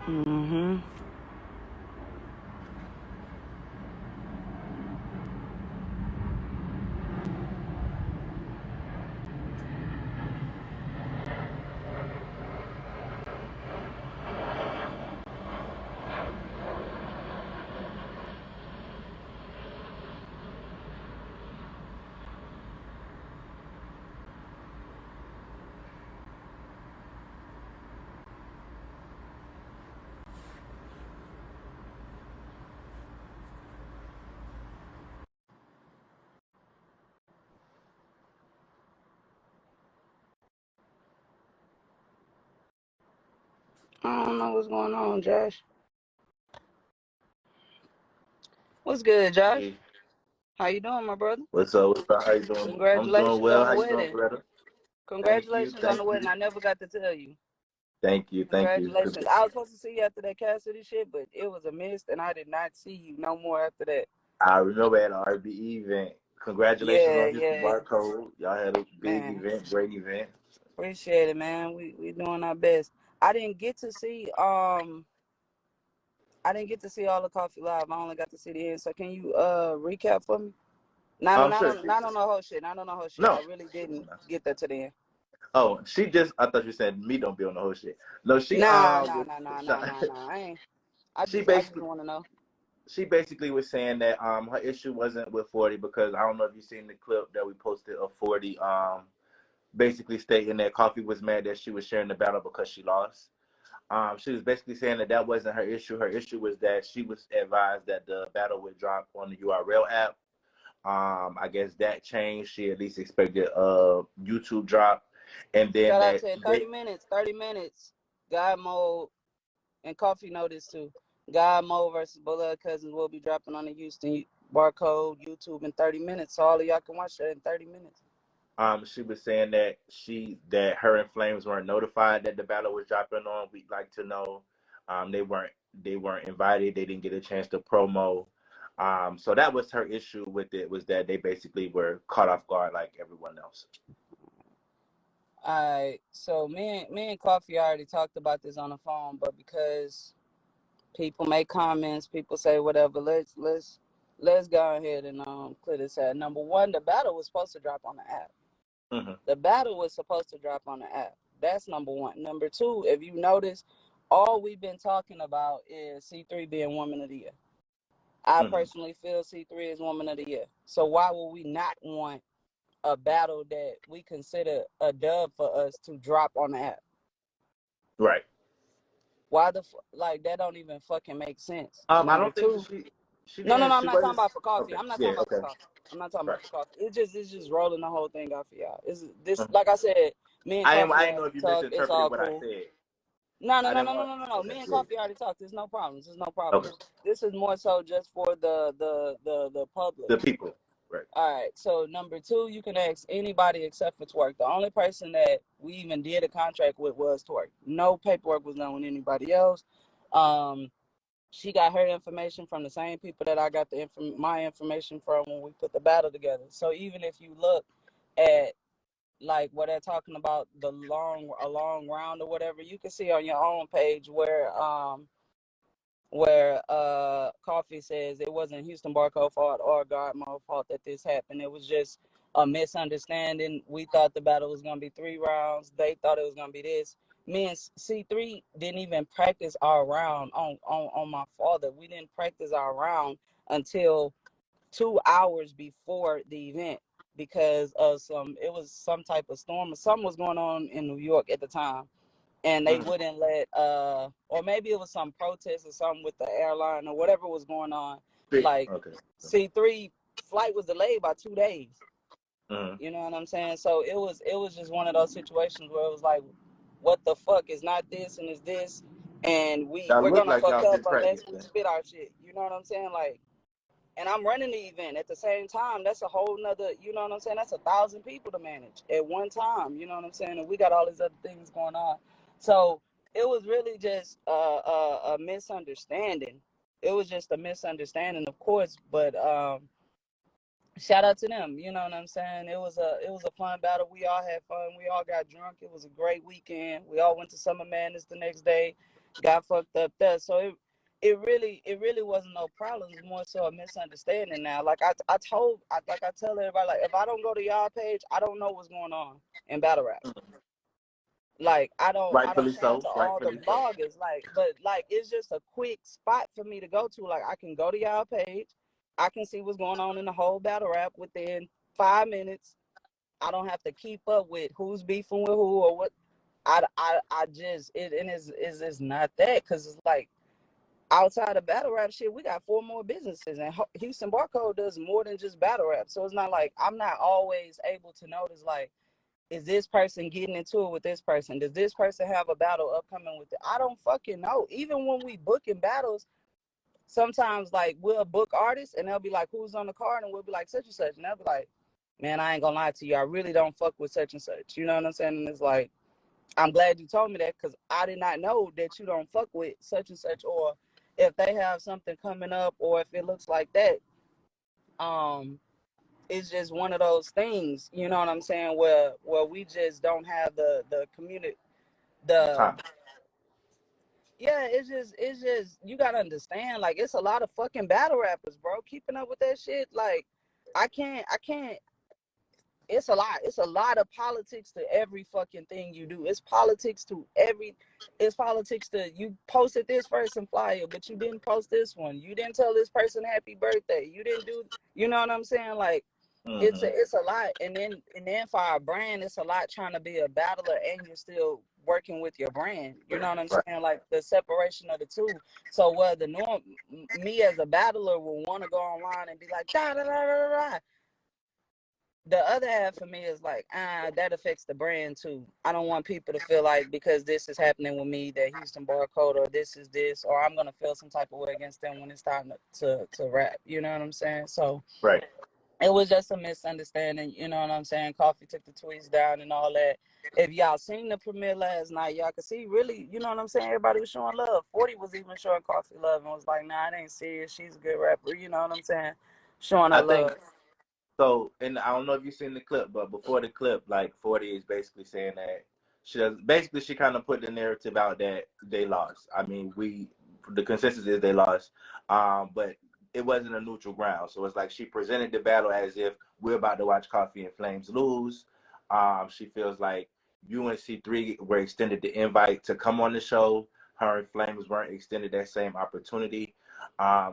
Mm-hmm. I don't know what's going on, Josh. What's good, Josh? Hey, How you doing, my brother? what's up? What's up? How you doing? I'm doing Congratulations well. on the How you doing, wedding. brother? Thank you. Congratulations on Thank the you. wedding. I never got to tell you. Thank you. Thank you. Congratulations. I was supposed to see you after that Cassidy shit, but it was a miss, and I did not see you no more after that. I remember at the RBE event. Congratulations Yeah, on Houston yeah, Barcode. Y'all had a big man. event, great event. Appreciate it, man. We doing our best. I didn't get to see I didn't get to see all the coffee live. I only got to see the end. So can you recap for me? Not I'm not sure. on not on the whole shit. Not on the whole shit. No. I really didn't get that to the end. Oh, she just. I thought you said me don't be on the whole shit. No, she Nah, nah, was. nah, nah, nah, nah, nah. I ain't. She I just basically want to know. she basically was saying that her issue wasn't with 40 because I don't know if you seen the clip that we posted of 40 basically stating that Coffee was mad that she was sharing the battle because she lost. She was basically saying that that wasn't her issue. Her issue was that she was advised that the battle would drop on the URL app. I guess that changed. She at least expected a YouTube drop, and then Shout out that to they 30 minutes. 30 minutes. God mode and coffee notice too. God mode versus Blood Cousins will be dropping on the Houston Barcode YouTube in 30 minutes. So all of y'all can watch that in 30 minutes. she was saying that her and Flames weren't notified that the battle was dropping on. We'd like to know. They weren't invited. They didn't get a chance to promo. So that was her issue with it, was that they basically were caught off guard like everyone else. Alright, so me and Coffee already talked about this on the phone, but because people make comments, people say whatever, let's go ahead and clear this out. Number one, the battle was supposed to drop on the app. Mm-hmm. The battle was supposed to drop on the app. That's number one. Number two, if you notice, all we've been talking about is C3 being Woman of the Year. I Mm-hmm. personally feel C3 is Woman of the Year. So why would we not want a battle that we consider a dub for us to drop on the app? Right. Why like that don't even fucking make sense. I Number don't think two, she no, no, didn't. no. I'm She not talking wasn't. about for coffee. Okay. I'm not Yeah. talking about for Okay. coffee. I'm not talking Right. about for coffee. It's just rolling the whole thing out for y'all. Is this Mhm. like I said? Me and Coffee I didn't know already if you talked. It's misinterpreted all what I cool. said. No, no, I no, didn't no, no, want. no, no, no. Okay. Me and Yeah. Coffee already talked. There's no problems. There's no Okay. problems. This is more so just for the public. The people. Right. All right. So number two, you can ask anybody except for Twerk. The only person that we even did a contract with was Twerk. No paperwork was done with anybody else. She got her information from the same people that I got my information from when we put the battle together. So even if you look at like what they're talking about, a long round or whatever, you can see on your own page where Coffee says it wasn't Houston Barco fault or Godmo fault that this happened. It was just a misunderstanding. We thought the battle was gonna be 3 rounds. They thought it was gonna be this. Me and C3 didn't even practice our round on my father. We didn't practice our round until 2 hours before the event because of it was some type of storm or something was going on in New York at the time, and they Mm-hmm. wouldn't let or maybe it was some protest or something with the airline or whatever was going on. Like Okay. C3 flight was delayed by 2 days. Mm-hmm. You know what I'm saying? So it was just one of those situations where it was like, what the fuck is not this and is this, and Y'all we're look gonna like fuck y'all up been unless we practicing. spit our shit. You know what I'm saying? Like, and I'm running the event at the same time. That's a whole nother, you know what I'm saying? That's 1,000 people to manage at one time. You know what I'm saying? And we got all these other things going on. So it was really just a misunderstanding. It was just a misunderstanding, of course. But shout out to them. You know what I'm saying? It was a fun battle. We all had fun. We all got drunk. It was a great weekend. We all went to Summer Madness the next day. got fucked up there. So it really wasn't no problem. It's more so a misunderstanding now. Like I tell everybody, like if I don't go to y'all page, I don't know what's going on in battle rap. Like I don't Rightfully turn so. to all the Rightfully so. bloggers, like, but like it's just a quick spot for me to go to. Like I can go to y'all page, I can see what's going on in the whole battle rap within 5 minutes. I don't have to keep up with who's beefing with who or what. I just it's just not that, because it's like outside of battle rap shit, we got 4 more businesses, and Houston Barcode does more than just battle rap. So it's not like I'm not always able to notice, like, is this person getting into it with this person? Does this person have a battle upcoming with it? I don't fucking know. Even when we booking battles, sometimes like we'll book artists and they'll be like, who's on the card? And we'll be like, such and such. And they'll be like, man, I ain't gonna lie to you, I really don't fuck with such and such. You know what I'm saying? And it's like, I'm glad you told me that, because I did not know that you don't fuck with such and such, or if they have something coming up, or if it looks like that. It's just one of those things, you know what I'm saying, where we just don't have the community, the Time. yeah, it's just you gotta understand, like, it's a lot of fucking battle rappers, bro. Keeping up with that shit, like, I can't. It's a lot of politics to every fucking thing you do. It's politics to, you posted this first and flyer, but you didn't post this one. You didn't tell this person happy birthday. You didn't do, you know what I'm saying? Like, Mm-hmm. it's a lot. And then for our brand, it's a lot trying to be a battler and you're still working with your brand. You know what I'm Right. saying? Like the separation of the two. So where the norm, me as a battler will want to go online and be like, da da da da da. The other half of me is like, that affects the brand too. I don't want people to feel like because this is happening with me that Houston Barcode, or this is this, or I'm gonna feel some type of way against them when it's time to rap. You know what I'm saying? So Right. it was just a misunderstanding. You know what I'm saying? Coffee took the tweets down and all that. If y'all seen the premiere last night, y'all could see really, you know what I'm saying? Everybody was showing love. 40 was even showing Coffee love and was like, nah, it ain't serious. She's a good rapper. You know what I'm saying? Showing her I love. think so. And I don't know if you've seen the clip, but before the clip, like 40 is basically saying that she kind of put the narrative out that they lost. I mean, the consensus is they lost, but it wasn't a neutral ground. So it's like she presented the battle as if we're about to watch Coffee and Flames lose. She feels like UNC3 were extended the invite to come on the show. Her and Flames weren't extended that same opportunity.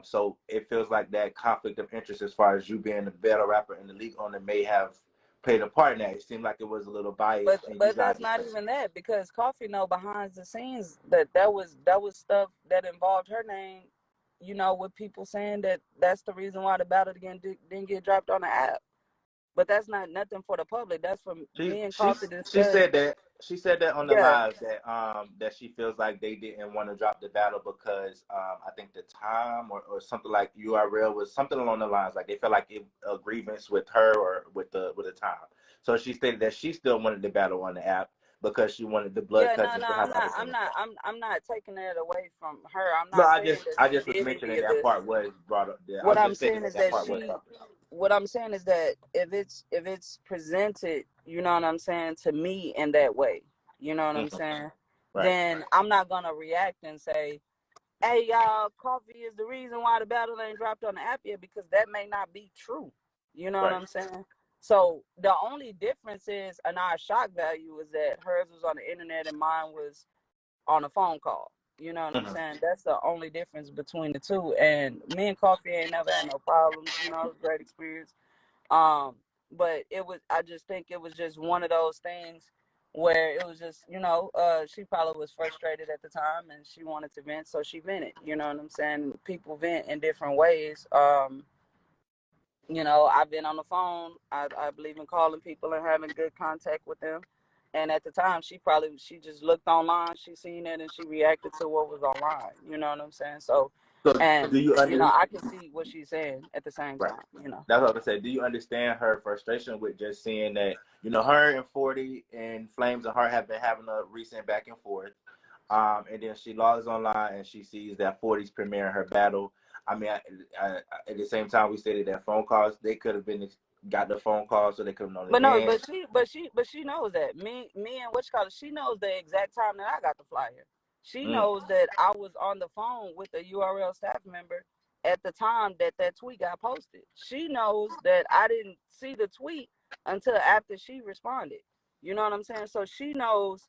So it feels like that conflict of interest, as far as you being the battle rapper and the league owner, may have played a part in that. It seemed like it was a little biased, and you But guys. that's not even that, because Coffee know behind the scenes that was stuff that involved her name, with people saying that that's the reason why the battle again didn't get dropped on the app. But that's not nothing for the public. That's for She me and she Coffee to she discuss. said that on the Yeah. live that she feels like they didn't want to drop the battle because I think the time or something like URL was something along the lines, like they felt like it a grievance with her or with the time. So she stated that she still wanted the battle on the app because she wanted the blood Yeah, no, cousins no, to have I'm an not, I'm opportunity. not, I'm not taking that away from her. I'm No, not saying that I she just was did any mentioning of that this. part was brought up there. I What was I'm just stating saying that is that that part was talked about. what I'm saying is that if it's presented, you know what I'm saying, to me in that way, you know what I'm Mhm. saying, Right. then I'm not gonna react and say, hey y'all, Coffee is the reason why the battle ain't dropped on the app yet, because that may not be true. You know what Right. I'm saying? So the only difference is, and our shock value is that hers was on the internet and mine was on a phone call. You know what I'm Mhm. saying? That's the only difference between the two. And me and Coffee ain't never had no problems. It was a great experience. Um, but I just think it was just one of those things where it was just, she probably was frustrated at the time and she wanted to vent, so she vented. You know what I'm saying? People vent in different ways. I've been on the phone. I believe in calling people and having good contact with them. And at the time, she just looked online, she seen it, and she reacted to what was online. You know what I'm saying? So, So and do you understand? I can see what she's saying at the same Right. time. That's what I was gonna say. Do you understand her frustration with just seeing that, her and 40 and Flames and her have been having a recent back and forth. And then she logs online and she sees that 40's premiering her battle. I mean, at the same time, we stated that phone calls, they could have been got the phone call, so they could have known But no, again. but she knows that me and what she knows the exact time that I got the flyer. She knows that I was on the phone with a URL staff member at the time that that tweet got posted. She knows that I didn't see the tweet until after she responded. You know what I'm saying? So she knows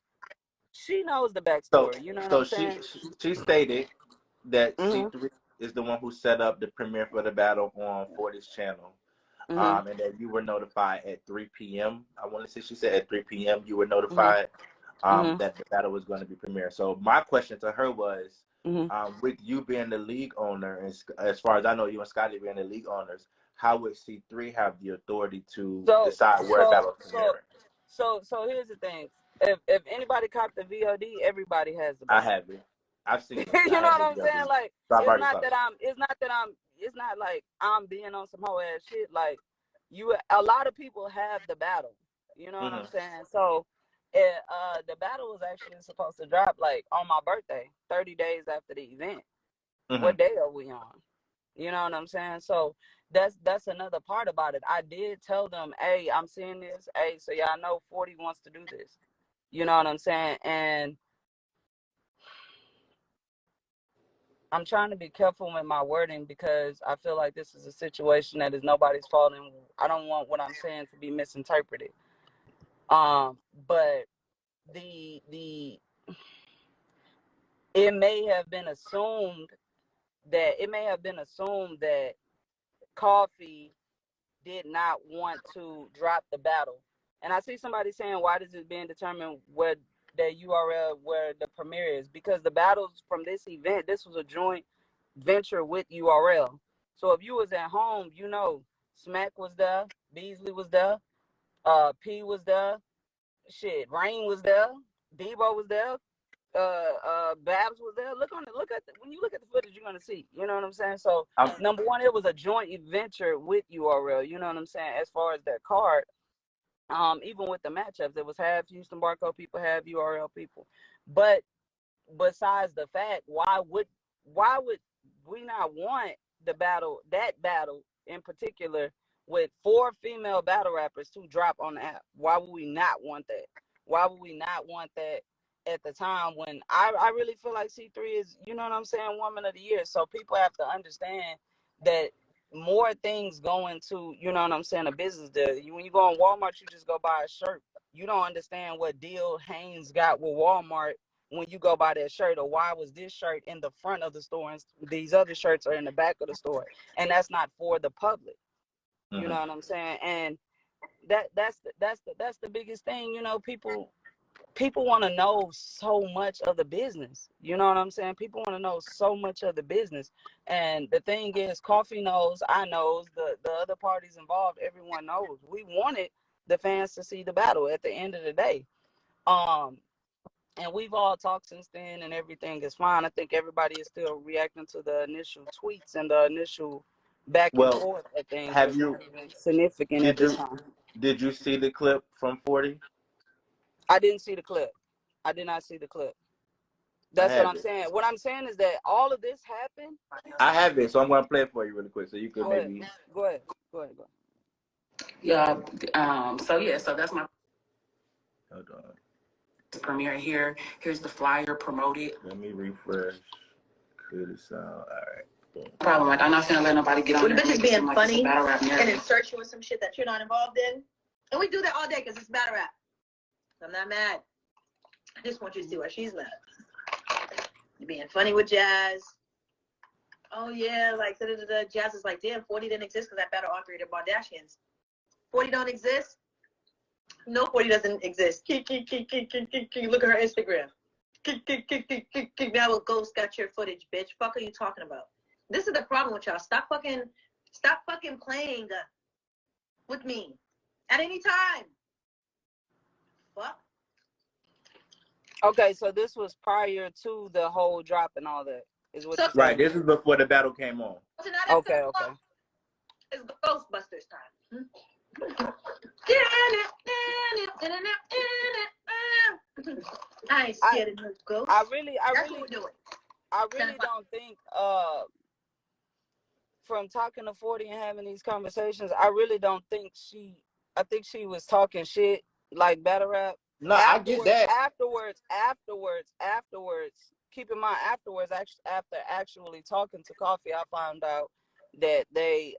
the So, backstory. You know what so I'm she saying? she stated that Mhm. C3 is the one who set up the premiere for the battle on 40's channel. Mhm. And that you were notified at 3 p.m. I want to say she said at 3 p.m. you were Mhm. notified Mhm. that the battle was going to be premiered. So my question to her was, Mhm. with you being the league owner, and as far as I know, you and Scotty being the league owners, how would C3 have the authority to So decide where a so battle is so premiering? so here's the thing. If anybody copped the VOD, everybody has the I battle. have it. I've seen it. You I know have what the I'm saying? VOD. Like, So I've it's already not saw that it. it's not like I'm being on some whole ass shit. Like, a lot of people have the battle. You know what I'm saying? So, the battle was actually supposed to drop like on my birthday, 30 days after the event. What day are we on? You know what I'm saying? So that's another part about it. I did tell them, hey, I'm seeing this. Hey, so y'all know 40 wants to do this. You know what I'm saying? And I'm trying to be careful with my wording because I feel like this is a situation that is nobody's fault, and I don't want what I'm saying to be misinterpreted. But the it may have been assumed that Coffee did not want to drop the battle. And I see somebody saying, why does it being determined where the URL where the premiere is? Because the battles from this event, this was a joint venture with URL. So if you was at home, you know, Smack was there, Beasley was there, P was there, shit, Rain was there, Debo was there, Babs was there. When you look at the footage, you're gonna see. You know what I'm saying? So number one, it was a joint venture with URL. You know what I'm saying? As far as that card, even with the matchups, it was half Houston Barco people, half URL people. But besides the fact, why would we not want that battle in particular with 4 female battle rappers to drop on the app? Why would we not want that? Why would we not want that at the time when I really feel like C3 is, you know what I'm saying, woman of the year? So people have to understand that more things go into, you know what I'm saying, a business deal. When you go on Walmart, you just go buy a shirt. You don't understand what deal Hanes got with Walmart when you go buy that shirt, or why was this shirt in the front of the store and these other shirts are in the back of the store, and that's not for the public. You know what I'm saying? And that's the biggest thing. You know, people want to know so much of the business. You know what I'm saying? People want to know so much of the business. And the thing is, Coffee knows, I knows, the other parties involved, everyone knows. We wanted the fans to see the battle at the end of the day. Um, and we've all talked since then, and everything is fine. I think everybody is still reacting to the initial tweets and the initial back and Well, forth that things have that's you not even significant at did this you time. did you see the clip from 40? I didn't see the clip. I did not see the clip. I That's what have I'm it. saying. What I'm saying is that all of this happened. I have it, so I'm gonna play it for you really quick, so you could Go ahead. maybe. Go ahead. Go ahead. Go ahead. Yeah. So that's my Hold on. premiere here. Here's the flyer promoted. Let me refresh. Could sound all right. Problem, like I'm not gonna let nobody get on. When the bitch is being like funny battle rap and insert you with some shit that you're not involved in, and we do that all day because it's battle rap. I'm not mad. I just want you to see why she's mad. You're being funny with Jazz. Oh yeah, like Jazz is like, damn, 40 didn't exist because that battle all 3 of the Bardashians. 40 don't exist. No, 40 doesn't exist. Look at her Instagram. Now a ghost got your footage, bitch. Fuck are you talking about? This is the problem with y'all. Stop fucking playing with me at any time. Fuck. Okay, so this was prior to the whole drop and all that, is what you're saying? Right, this is before the battle came on. Okay. It's Ghostbusters time. I ain't scared of no ghosts. I really That's what we're doing. I really don't think from talking to 40 and having these conversations, I really don't think I think she was talking shit like battle rap. No, I get that. Afterwards, keep in mind afterwards, after actually talking to Coffee, I found out that they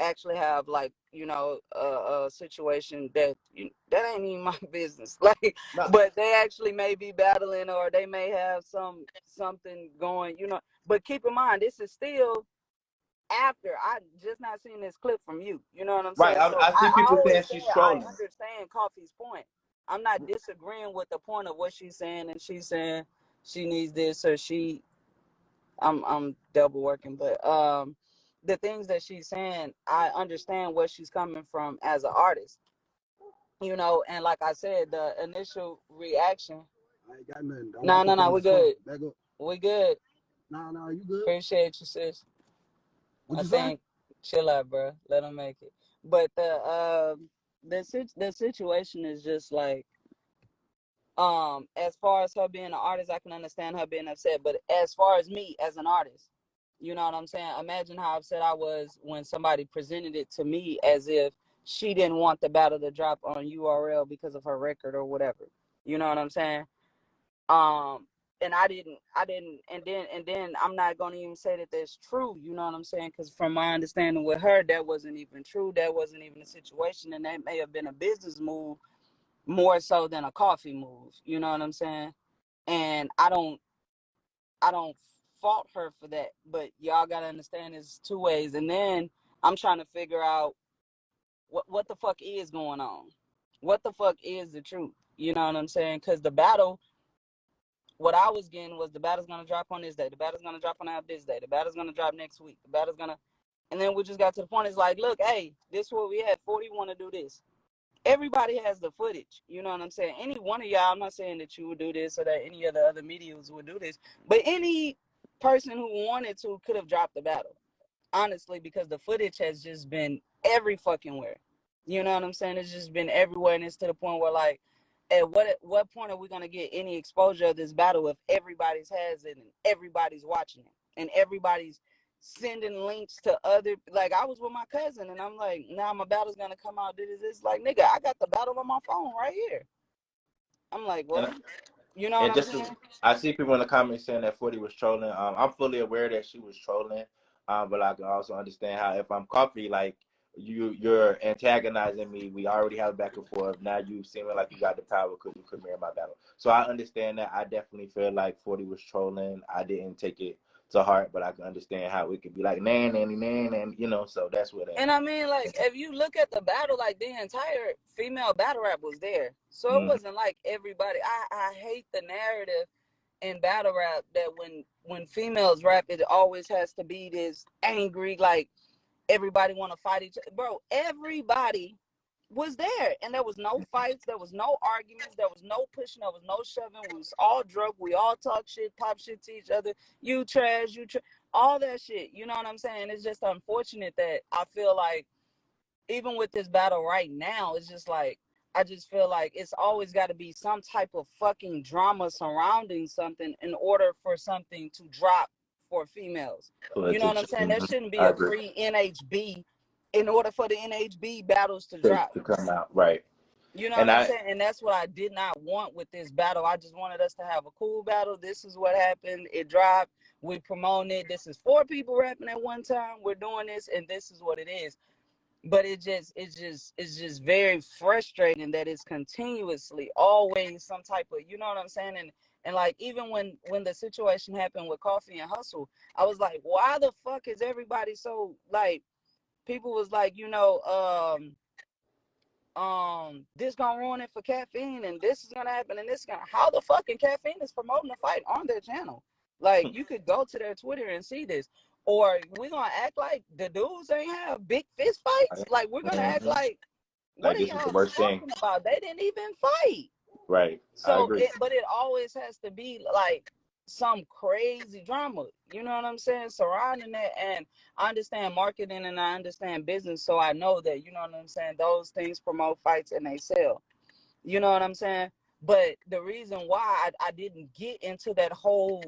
actually have like, you know, a situation that that ain't even my business. Like, No, but they actually may be battling, or they may have something going, you know. But keep in mind, this is still after I just not seen this clip from you. You know what I'm right. saying? So I see I people always saying say she's I trolling. understand Coffee's point. I'm not disagreeing with the point of what she's saying, and she's saying she needs this, or I'm double working, but the things that she's saying, I understand where she's coming from as an artist, you know. And like I said, the initial reaction. I ain't got nothing. Don't No, walk no, up no, on we the floor. good. Back up. We good. No, you good? Appreciate you, sis. What I you say? think chill out, bro. Let them make it. But the situation is just like, as far as her being an artist, I can understand her being upset. But as far as me as an artist, you know what I'm saying? Imagine how upset I was when somebody presented it to me as if she didn't want the battle to drop on URL because of her record or whatever. You know what I'm saying? And I didn't, and then I'm not gonna even say that that's true. You know what I'm saying? Because from my understanding with her, that wasn't even true. That wasn't even a situation, and that may have been a business move more so than a Coffee move. You know what I'm saying? And I don't fault her for that, but y'all gotta understand it's two ways. And then I'm trying to figure out what the fuck is going on. What the fuck is the truth? You know what I'm saying? Because the battle, what I was getting was the battle's gonna drop on this day. The battle's gonna drop on out this day. The battle's gonna drop next week. The battle's gonna, and then we just got to the point. It's like, look, hey, this is what we had. 40 want to do this. Everybody has the footage. You know what I'm saying? Any one of y'all, I'm not saying that you would do this or that any of the other medias would do this, but any person who wanted to could have dropped the battle, honestly, because the footage has just been every fucking where. You know what I'm saying? It's just been everywhere, and it's to the point where, like, at what point are we gonna get any exposure of this battle if everybody's has it and everybody's watching it and everybody's sending links to other, like, I was with my cousin and I'm like, now my battle's gonna come out. This like, nigga, I got the battle on my phone right here. I'm like, And what? You know what and I'm just saying? I see people in the comments saying that 40 was trolling. I'm fully aware that she was trolling. But I can also understand how if I'm Coffee, like you're antagonizing me. We already have a back and forth. Now you seeming like you got the power because you premiere my battle. So I understand that. I definitely feel like 40 was trolling. I didn't take it to heart, but I can understand how it could be like nan, you know. So that's what. And I mean, like, if you look at the battle, like, the entire female battle rap was there. So it wasn't like everybody. I hate the narrative in battle rap that when females rap, it always has to be this angry, like, everybody want to fight each other. Bro, everybody was there. And there was no fights. There was no arguments. There was no pushing. There was no shoving. We was all drunk. We all talk shit, pop shit to each other. You trash, all that shit. You know what I'm saying? It's just unfortunate that I feel like even with this battle right now, it's just like, I just feel like it's always got to be some type of fucking drama surrounding something in order for something to drop for females. For You know what I'm attention. saying? There shouldn't be I a agree. free NHB in order for the NHB battles to To drop. come out right, You know and what I'm saying? And that's what I did not want with this battle. I just wanted us to have a cool battle. This is what happened. It dropped. We promoting it. This is 4 people rapping at one time. We're doing this, and this is what it is. But it's just very frustrating that it's continuously always some type of, you know what I'm saying? And like, even when the situation happened with Coffee and Hustle, I was like, why the fuck is everybody so, like, people was like, this gonna ruin it for Caffeine, and this is gonna happen, and this gonna, how the fucking Caffeine is promoting the fight on their channel? Like, you could go to their Twitter and see this. Or we gonna act like the dudes ain't have big fist fights? Like, we're gonna act like, what like are this is the y'all worst thing. talking about? They didn't even fight. Right, I So agree. but it always has to be like some crazy drama, you know what I'm saying, surrounding that. And I understand marketing and I understand business, so I know that, you know what I'm saying, those things promote fights and they sell. You know what I'm saying? But the reason why I didn't get into that whole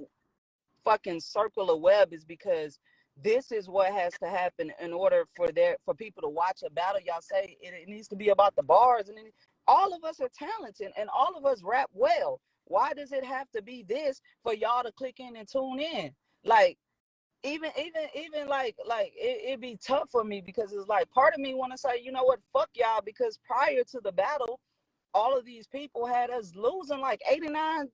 fucking circular web is because this is what has to happen in order for people to watch a battle. Y'all say it needs to be about the bars, and all of us are talented and all of us rap well. Why does it have to be this for y'all to click in and tune in? Like, even it'd be tough for me, because it's like part of me want to say, you know what, fuck y'all, because prior to the battle, all of these people had us losing like 89%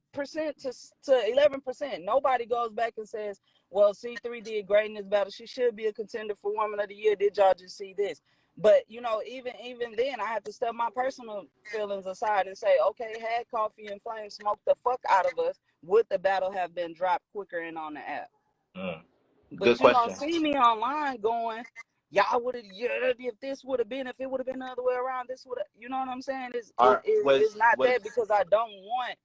to 11%. Nobody goes back and says, well, C3 did great in this battle. She should be a contender for Woman of the Year. Did y'all just see this? But, you know, even then, I have to step my personal feelings aside and say, okay, had Coffee and Flame smoked the fuck out of us, would the battle have been dropped quicker and on the app? But Good you question. don't see me online going, y'all would have, if this would have been, if it would have been the other way around, this would have, you know what I'm saying? It's not that, because I don't want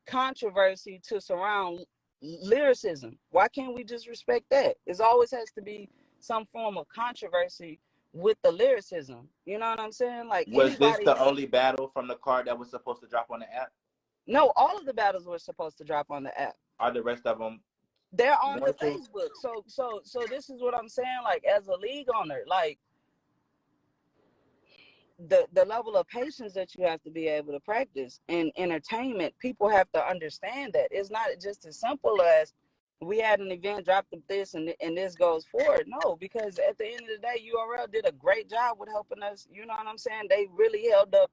controversy to surround lyricism. Why can't we just respect that? It always has to be some form of controversy with the lyricism. You know what I'm saying? Like, was this the only battle from the card that was supposed to drop on the app? No, all of the battles were supposed to drop on the app. Are the rest of them? They're on the Facebook. So this is what I'm saying. Like, as a league owner, like, the level of patience that you have to be able to practice in entertainment, people have to understand that it's not just as simple as we had an event, dropped this, and this goes forward. No, because at the end of the day, URL did a great job with helping us. You know what I'm saying? They really held up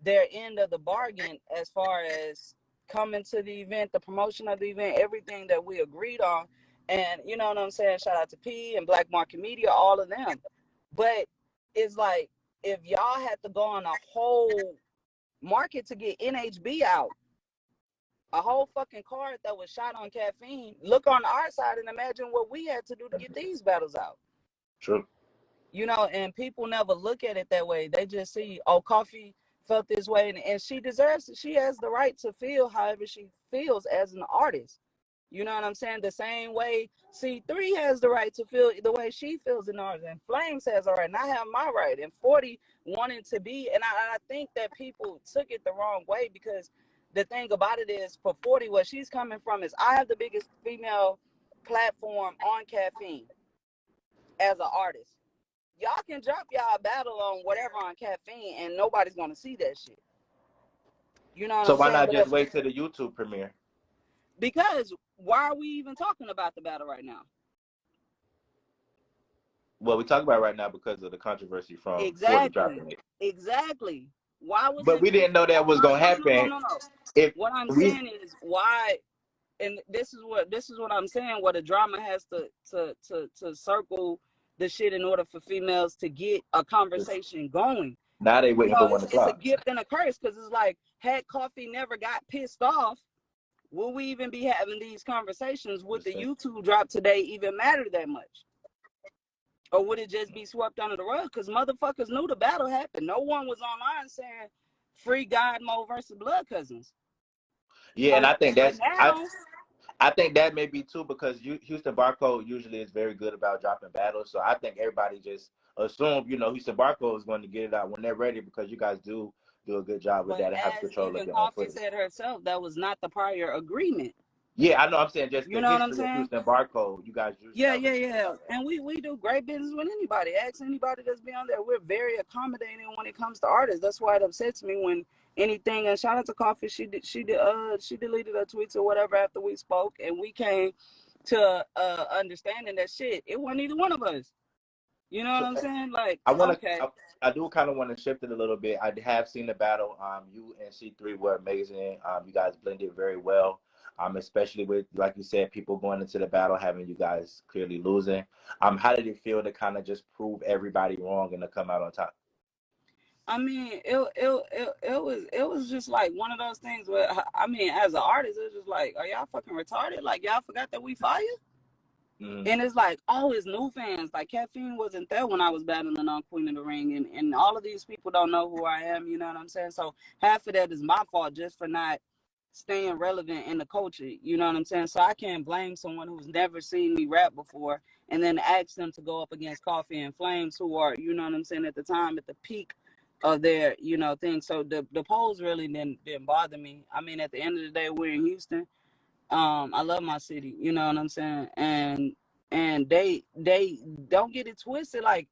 their end of the bargain as far as coming to the event, the promotion of the event, everything that we agreed on. And you know what I'm saying? Shout out to P and Black Market Media, all of them. But it's like, if y'all had to go on a whole market to get NHB out, a whole fucking card that was shot on caffeine, look on our side and imagine what we had to do to get these battles out. True. You know, and people never look at it that way. They just see, oh, Coffee felt this way, and she deserves it. She has the right to feel however she feels as an artist. You know what I'm saying? The same way C3 has the right to feel the way she feels in ours, and Flames has a right, and I have my right, and 40 wanted to be, and I think that people took it the wrong way, because the thing about it is, for 40, where she's coming from is, I have the biggest female platform on caffeine as an artist. Y'all can drop y'all battle on whatever on caffeine, and nobody's gonna see that shit. You know what So I'm why saying? not just wait till the YouTube premiere? Because why are we even talking about the battle right now? Well, we talk about it right now because of the controversy from 40 dropping it. Exactly. Why was but it? we didn't know that was gonna happen. No. What I'm saying is, why, and this is what I'm saying, where the drama has to circle the shit in order for females to get a conversation going. Now they waiting for 1 o'clock. It's a gift and a curse, because it's like, had Coffee never got pissed off, will we even be having these conversations? Would the YouTube drop today even matter that much? Or would it just be swept under the rug? Because motherfuckers knew the battle happened. No one was online saying free God Mo versus Blood Cousins. Yeah, and I think that's I think that may be too, because Houston Barcode usually is very good about dropping battles. So I think everybody just assumed, you know, Houston Barcode is going to get it out when they're ready, because you guys do a good job with that and have control of your own footage. Coffee said herself, that was not the prior agreement. Yeah, I know. I'm saying just you know what I'm saying? Houston Barcode, you guys usually yeah. And we do great business with anybody. Ask anybody that's been on there. We're very accommodating when it comes to artists. That's why it upsets me when anything. And shout out to Coffee. She deleted her tweets or whatever after we spoke, and we came to understanding that shit, it wasn't either one of us. You know what I'm saying? Like, I do kind of want to shift it a little bit. I have seen the battle. You and C3 were amazing. You guys blended very well. Especially with, like you said, people going into the battle having you guys clearly losing. How did it feel to kind of just prove everybody wrong and to come out on top? I mean, it was just like one of those things where, I mean, as an artist, it was just like, are y'all fucking retarded? Like, y'all forgot that we fire? Mm-hmm. And it's like, oh, it's new fans. Like, Caffeine wasn't there when I was battling on Queen of the Ring, and all of these people don't know who I am. You know what I'm saying? So half of that is my fault, just for not staying relevant in the culture. You know what I'm saying? So I can't blame someone who's never seen me rap before and then ask them to go up against Coffee and Flames, who are, you know what I'm saying, at the time, at the peak of their, you know, thing. So the polls really didn't bother me. I mean, at the end of the day, we're in Houston. I love my city, you know what I'm saying? And they don't get it twisted. Like,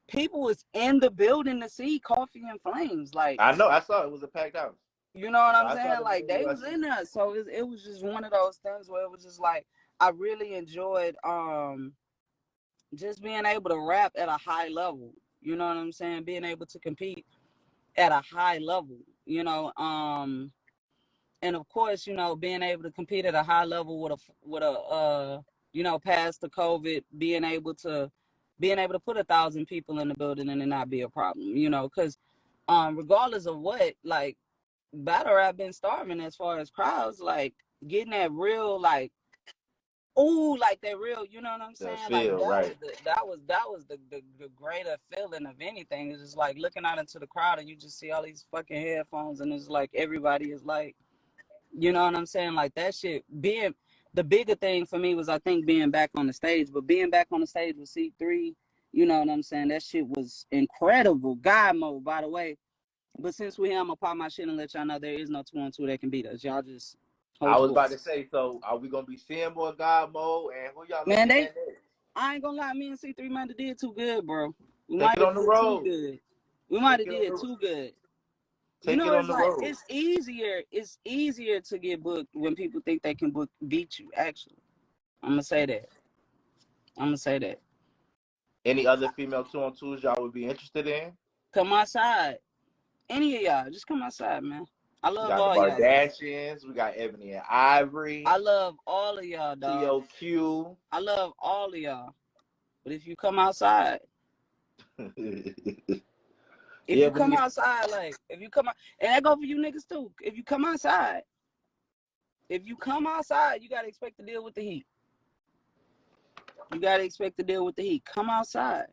people was in the building to see Coffee and Flames. Like, I know, I saw it was a packed house. You know what I'm I saw saying? the Like they video. was in there, so it was just one of those things where it was just like I really enjoyed just being able to rap at a high level. You know what I'm saying? Being able to compete at a high level. And of course, being able to compete at a high level with a past the COVID, being able to put 1,000 people in the building and it not be a problem. Because regardless of what, like battle rap been starving as far as crowds, like getting that real, like, ooh, like that real, you know what I'm The saying? Like feel, right. that was the greater feeling of anything. It's just like looking out into the crowd and you just see all these fucking headphones and it's like everybody is like, you know what I'm saying? Like that shit being the bigger thing for me was I think being back on the stage, but being back on the stage with C3, you know what I'm saying? That shit was incredible. God mode, by the way. But since we here, I'm gonna pop my shit and let y'all know there is no 2-on-2 that can beat us. Y'all just I hold was your about horse. to say, so are we gonna be seeing more God mode, and who y'all Man, looking at next? I ain't gonna lie, me and C3 might have did too good, bro. We Take might it have on the did too road. good. We might Take have it on did the too good. take it on It's the like road. it's easier to get booked when people think they can beat you, actually. I'm gonna say that. Any other female 2-on-2s y'all would be interested in? Come outside. Any of y'all, just come outside, man. I We love got the all y'all, though. Bardashians, we got Ebony and Ivory, I love all of y'all, dog. TOQ. I love all of y'all. But if you come outside, if Yeah, you but come outside, like, if you come out, and that go for you niggas too. If you come outside, you gotta expect to deal with the heat. Come outside.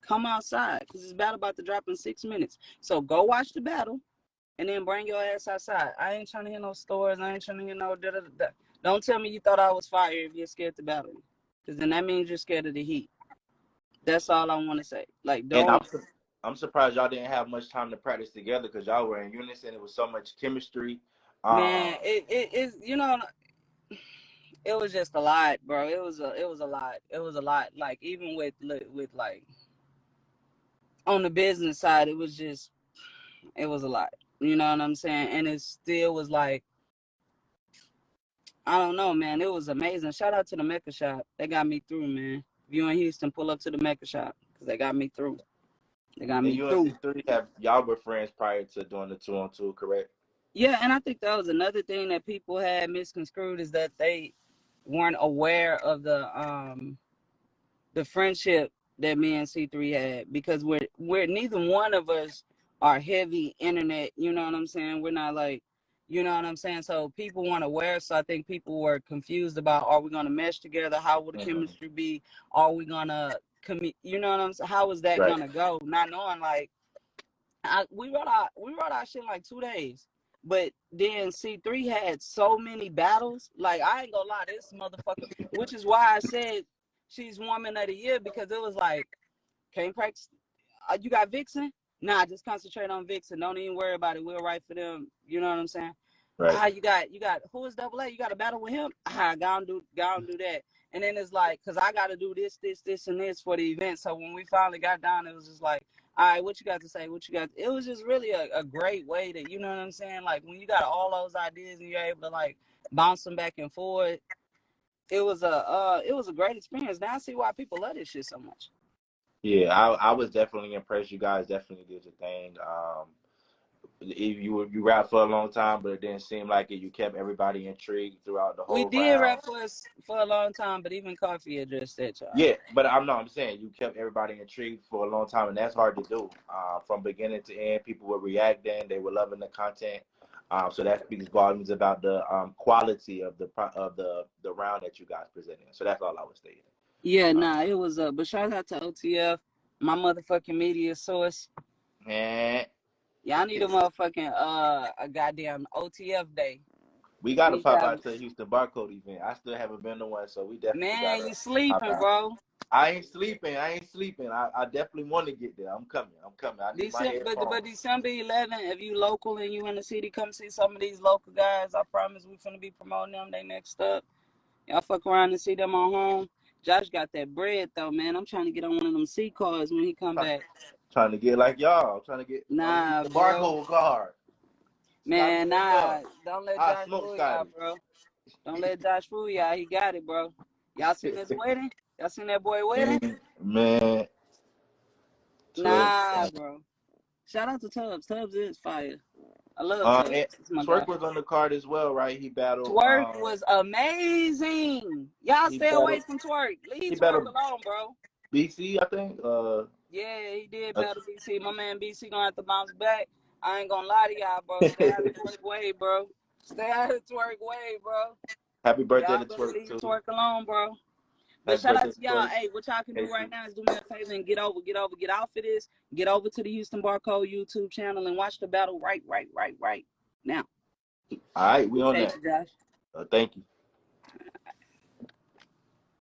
Because this battle about to drop in 6 minutes. So go watch the battle and then bring your ass outside. I ain't trying to hear no stories. I ain't trying to hear no da-da-da-da. Don't tell me you thought I was fire if you're scared to battle me. Because then that means you're scared of the heat. That's all I want to say. Like, and don't. I'm surprised y'all didn't have much time to practice together because y'all were in unison. It was so much chemistry. Man, it is, it was just a lot, bro. It was a lot. Like, even with like, on the business side, it was a lot. You know what I'm saying? And it still was like, I don't know, man. It was amazing. Shout out to the Mecca Shop. They got me through, man. If you in Houston, pull up to the Mecca Shop because they got me through. And you and C3 y'all were friends prior to doing the 2-on-2, correct? Yeah, and I think that was another thing that people had misconstrued is that they weren't aware of the friendship that me and C3 had because we're neither one of us are heavy internet, you know what I'm saying? We're not like, you know what I'm saying? So people weren't aware, so I think people were confused about, are we gonna mesh together? How will the chemistry be? Are we gonna you know what I'm saying? How is that Right. gonna go? Not knowing, like, we wrote our shit in like 2 days. But then C3 had so many battles. Like, I ain't gonna lie, this motherfucker, which is why I said she's woman of the year, because it was like, can't practice. You got Vixen? Nah, just concentrate on Vixen. Don't even worry about it. We'll write for them. You know what I'm saying? Right. You got who is Double A? You got a battle with him? Go and do that. And then it's like, cause I gotta do this, and this for the event. So when we finally got down, it was just like, all right, what you got to say? It was just really a great way to, you know what I'm saying? Like, when you got all those ideas and you're able to like bounce them back and forth, it was a great experience. Now I see why people love this shit so much. Yeah, I was definitely impressed. You guys definitely did your thing. You rapped for a long time, but it didn't seem like it. You kept everybody intrigued throughout the We whole did round. rap for a long time, but even Coffee addressed that, y'all. Yeah, but I'm saying you kept everybody intrigued for a long time, and that's hard to do. From beginning to end, people were reacting. They were loving the content. So that speaks volumes about the quality of the round that you guys presented. So that's all I was stating. Yeah, nah, it was but shout out to OTF, my motherfucking media source. And Y'all need a motherfucking a goddamn OTF day. we gotta pop out to the Houston Barcode event. I still haven't been to one, so we definitely Man, gotta you pop sleeping, out. bro. I ain't sleeping. I definitely want to get there. I'm coming. I need my headphones. December 11th, if you local and you in the city, come see some of these local guys. I promise we finna be promoting them. They next up. Y'all fuck around and see them on home. Josh got that bread though, man. I'm trying to get on one of them C cards when he come back. Trying to get like y'all. I'm trying to get on Nah, the bro. Barcode card. Man, Scotty, nah, don't let I Josh smoke fool y'all, Scotty. bro. Don't let Josh fool y'all. He got it, bro. Y'all seen his wedding? Y'all seen that boy wedding? Man. Nah, bro. Shout out to Tubbs. Tubbs is fire. I love Tubbs. And It's my guy. Twerk was on the card as well, right? He battled. Twerk was amazing. Y'all stay away from Twerk. Leave Twerk battled alone, bro. BC, I think. Yeah, he did battle BC. My man BC gonna have to bounce back. I ain't gonna lie to y'all, bro. Stay out of Twerk way, bro. Stay out of Twerk way, bro. Happy birthday Y'all to better Twerk leave too. Twerk alone, bro. But Happy shout out birthday to y'all. Twerk. Hey, what y'all can do Casey. right now is do me a favor and get off of this. Get over to the Houston Barcode YouTube channel and watch the battle right now. All right, we on Appreciate that. you, Josh. Thank you.